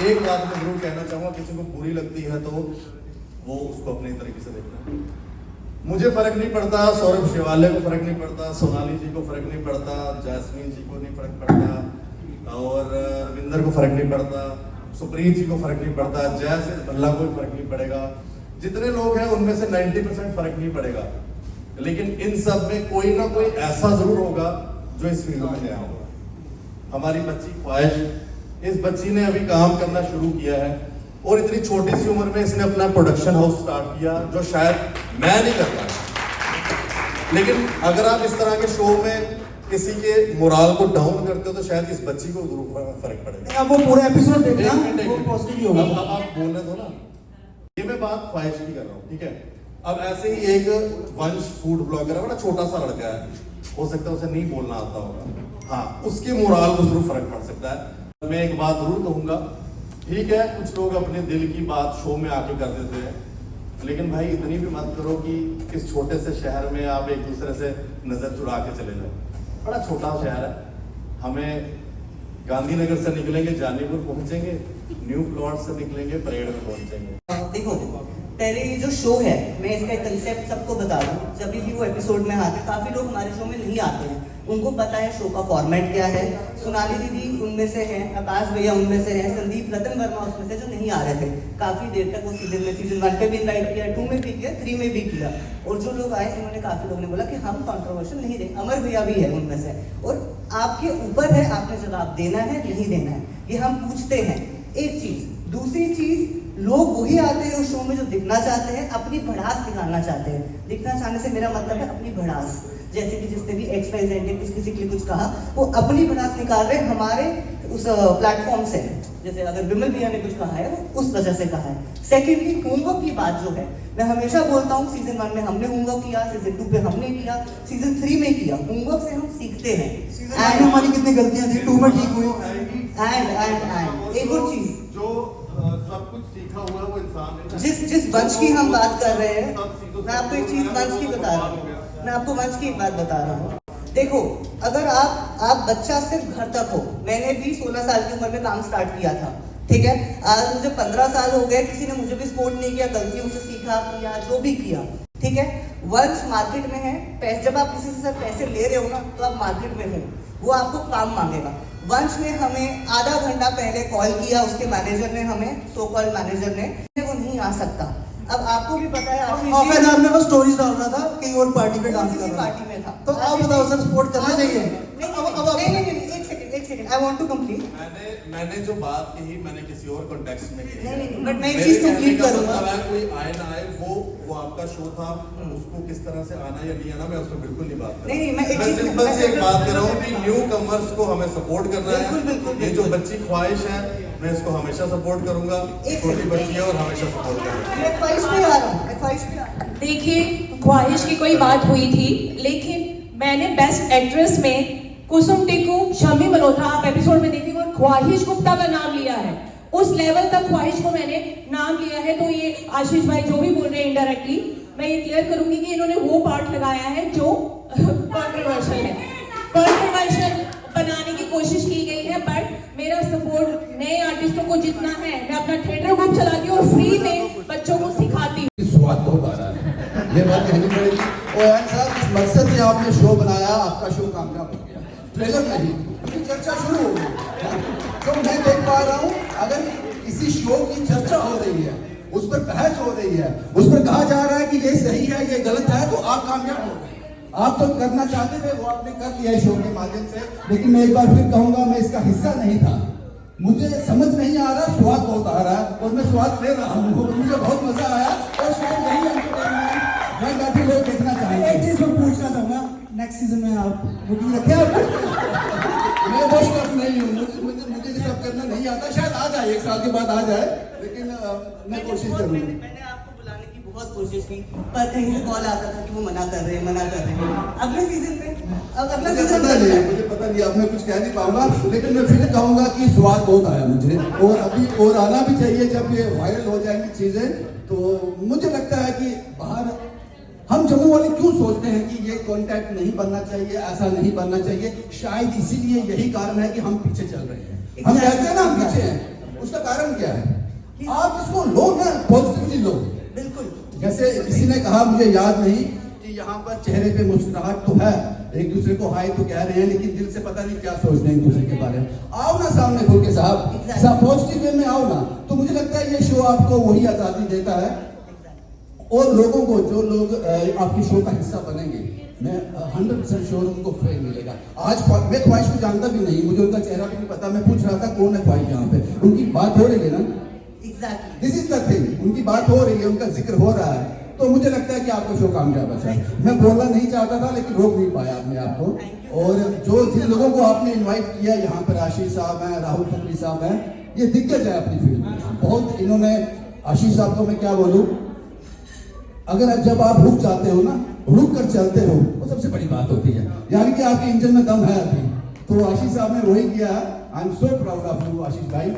एक बात मैं जरूर कहना चाहूंगा, किसी को बुरी लगती है तो वो उसको अपने तरीके से देखना। मुझे फर्क नहीं पड़ता, सौरभ शेवाले को फर्क नहीं पड़ता, सोनाली जी को फर्क नहीं पड़ता, जैस्मीन जी को नहीं फर्क पड़ता, और रविंदर को फर्क नहीं पड़ता, सुप्रीत जी को फर्क नहीं पड़ता, जैसे भल्ला को फर्क नहीं पड़ेगा। जितने लोग हैं उनमें से 90% फर्क नहीं पड़ेगा, लेकिन इन सब में कोई ना कोई ऐसा जरूर होगा जो इस फील्ड में नया होगा। हमारी बच्ची ख्वाहिश, इस बच्ची ने अभी काम करना शुरू किया है और इतनी छोटी सी उम्र में इसने अपना प्रोडक्शन हाउस स्टार्ट किया, जो शायद मैं नहीं कर पाया। लेकिन अगर आप इस तरह के शो में किसी के मोराल को डाउन करते हो तो शायद इस बच्ची को जरूर फर्क पड़ेगा। अब वो पूरा एपिसोड देखना, वो पॉजिटिव ही होगा। अब आप बोलने दो ना, ये मैं बात ख्वाहिश की कर रहा हूँ, ठीक है। अब ऐसे ही एक वंश फूड ब्लॉगर है, बड़ा छोटा सा लड़का है, हो सकता है उसे नहीं बोलना आता होगा, हाँ, उसके मोराल को जरूर फर्क पड़ सकता है। मैं एक बात जरूर कहूंगा, ठीक है कुछ लोग अपने दिल की बात शो में आके कर देते हैं, लेकिन भाई इतनी भी मत करो कि इस छोटे से शहर में आप एक दूसरे से नजर चुरा के चले जाओ। बड़ा छोटा शहर है, हमें गांधीनगर से निकलेंगे जानीपुर पहुंचेंगे, न्यू प्लॉट से निकलेंगे परेड में पहुंचेंगे। देखो पहले ये जो शो है, मैं इसका कंसेप्ट सबको बता दूं। जब भी वो एपिसोड में आते, काफी लोग हमारे शो में नहीं आते हैं, उनको पता है शो का फॉर्मेट क्या है। सोनाली दीदी उनमें से है, आकाश भैया उनमें से है, संदीप रतन वर्मा उसमें से जो नहीं आ रहे थे काफी देर तक वो सीजन 1 पे भी इनवाइट किया, 2 में भी किया, 3 में भी किया। और जो लोग आए उन्होंने, काफी लोगों ने बोला कि हम कंट्रोवर्शियल नहीं देंगे। अमर भैया भी है उनमें से। और आपके ऊपर है, आपने जवाब देना है नहीं देना है, ये हम पूछते हैं। एक चीज, दूसरी चीज, लोग वही आते हैं उस शो में जो दिखना चाहते हैं, अपनी भड़ास दिखाना चाहते हैं। दिखना चाहने से मेरा मतलब है अपनी भड़ास। जैसे कि जिसने भी XYZ ने किसी के लिए कुछ कहा, वो अपनी भड़ास निकाल रहे हमारे उस प्लेटफॉर्म से। जैसे अगर विमल भैया ने कुछ कहा है वो उस वजह से कहा है। सेकेंडली, होमवर्क की बात जो है, मैं हमेशा बोलता हूँ सीजन 1 में हमने होमवर्क किया, सीजन 2 पे हमने किया, सीजन 3 में किया। होमवर्क से हम सीखते हैं। सीजन 1 में हमारी कितनी गलतियां थी, 2 में ठीक हुई। एंड एक और चीज, जो सब कुछ सीखा हुआ है वो इंसान जिस वंश की हम बात कर रहे हैं, मैं आपको एक चीज वंश की बता रहा हूँ। मैं आपको वंश की एक बात बता रहा हूँ। देखो, अगर आप बच्चा सिर्फ घर तक हो, मैंने भी 16 साल की उम्र में काम स्टार्ट किया था, ठीक है। आज मुझे 15 साल हो गए, किसी ने मुझे भी सपोर्ट नहीं किया, गलतियों से सीखा, किया जो भी किया, ठीक है। वंश मार्केट में है, जब आप किसी से पैसे ले रहे हो ना, तो आप मार्केट में हो, वो आपको काम मांगेगा। वंश ने हमें आधा घंटा पहले कॉल किया, उसके मैनेजर ने हमें, सो कॉल मैनेजर ने, वो नहीं आ सकता। अब आपको भी पता है, ऑफ एन आवर में वो स्टोरीज डाल रहा था कि और पार्टी पे डांस कर रहा था, पार्टी में था। तो आप बताओ सर, सपोर्ट करना चाहिए। नहीं, एक second, I want to complete. मैंने जो बात कही, मैंने किसी और कॉन्टेक्स्ट में कही। नहीं, बट मैं एक चीज कंप्लीट करूंगा। कोई आए ना आए, वो आपका शो था, उसको किस तरह से आना या नहीं आना, मैं उसमें बिल्कुल नहीं बात कर रहा। मैं सिंपल से एक बात कर रहा हूँ कि न्यू कमर्स को हमें सपोर्ट करना है। ये जो बच्ची ख्वाहिश है, मैं इसको हमेशा सपोर्ट करूंगा। छोटी बच्ची है और हमेशा सपोर्ट करूंगा। देखिए, ख्वाहिश की कोई बात हुई थी, लेकिन मैंने बेस्ट एक्ट्रेस में कुसुम टिक्कू, शमी मल्होत्रा, आप एपिसोड में देखिए, और ख्वाहिश गुप्ता का नाम लिया है। उस लेवल तक ख्वाहिश को मैंने नाम लिया है। तो ये आशीष भाई जो भी बोल रहे हैं इनडायरेक्टली, मैं ये क्लियर करूंगी कि इन्होंने वो पार्ट लगाया है जो कंट्रोवर्शियल है। कंट्रोवर्शियल बनाने की कोशिश की गई है, बट मेरा सपोर्ट नए आर्टिस्टों को जितना है, मैं अपना थिएटर ग्रुप चलाती हूँ और फ्री में बच्चों को सिखाती हूँ। स्वाद बहुत आ रहा है, ये बात कहनी पड़ेगी। और साहब, इस मकसद से आपने शो बनाया, आपका शो कामयाब हो गया। ट्रेलर नहीं, चर्चा शुरू हो गई। तो मैं देख पा रहा हूँ, अगर किसी शो की चर्चा हो रही है, उस पर बहस हो रही है, उस पर कहा जा रहा है कि ये सही है, ये गलत है, तो आप कामयाब हो गए। आप तो करना चाहते थे, वो आपने कर लिया शो के माध्यम से। लेकिन मैं एक बार फिर कहूंगा, मैं इसका हिस्सा नहीं था, मुझे समझ नहीं आ रहा, स्वाद बहुत आ रहा है और मैं स्वाद ले रहा हूँ। मुझे बहुत मजा आया और शायद यही एंटरटेनमेंट मैं काफी लोग देखना चाहेंगे। एक चीज मैं पूछना चाहूंगा, नेक्स्ट सीजन में आप बुकिंग रखे आप? मैं वो स्टफ नहीं हूँ, मुझे स्टफ करना नहीं आता। शायद आ जाए, 1 साल के बाद आ जाए, लेकिन मैं कोशिश करूँगा। मैंने आपको बुलाने की बहुत कोशिश की, पर कहीं से कॉल आता था कि वो मना कर रहे हैं। अगले सीजन में, अगला सीजन मुझे पता नहीं, अब मैं कुछ कह नहीं पाऊंगा, लेकिन मैं फिर कहूंगा कि स्वाद बहुत आया मुझे, और अभी और आना भी चाहिए। जब ये वायरल हो जाएंगी चीजें, तो मुझे लगता है कि बाहर हम जम्मू वाले क्यों सोचते हैं कि ये कॉन्टैक्ट नहीं बनना चाहिए, ऐसा नहीं बनना चाहिए। शायद इसीलिए यही कारण है कि हम पीछे चल रहे हैं। हम कहते हैं ना हम पीछे हैं, उसका कारण क्या है? आप इसको लो ना, पॉजिटिवली लो। बिल्कुल। जैसे किसी ने कहा, मुझे याद नहीं, कि यहाँ पर चेहरे पे मुस्कुराहट तो है, एक दूसरे को हाय तो कह रहे हैं, लेकिन दिल से पता नहीं क्या सोच रहे हैं एक दूसरे के बारे में। आओ ना सामने खुल के साहब, पॉजिटिव वे में आओ ना। तो मुझे लगता है ये शो आपको वही आजादी देता है, और लोगों को, जो लोग आपकी शो का हिस्सा बनेंगे, मैं 100% श्योर उनको फेम मिलेगा। आज मैं ख्वाहिश को जानता भी नहीं, मुझे उनका चेहरा भी नहीं पता, मैं पूछ रहा था कौन है ख्वाहिश यहाँ पे, उनकी बात हो रही है ना, exactly, this is the thing, उनकी बात हो रही है, उनका जिक्र हो रहा है, तो मुझे लगता है कि आपका शो कामयाब है सर। मैं बोलना नहीं चाहता था, लेकिन रोक नहीं पाया अपने आप को। और जो जिन लोगों को आपने इनवाइट किया, यहाँ पर आशीष साहब हैं, राहुल खत्री साहब हैं, ये दिग्गज है अपनी फील्ड में बहुत। इन्होंने, आशीष साहब को मैं क्या बोलूं, अगर जब आप रुक जाते हो ना, रुक कर चलते हो, वो सबसे बड़ी बात होती है, यानी कि आपके इंजन में दम है अभी। तो आशीष साहब ने वही किया। I am so proud of you Ashish भाई।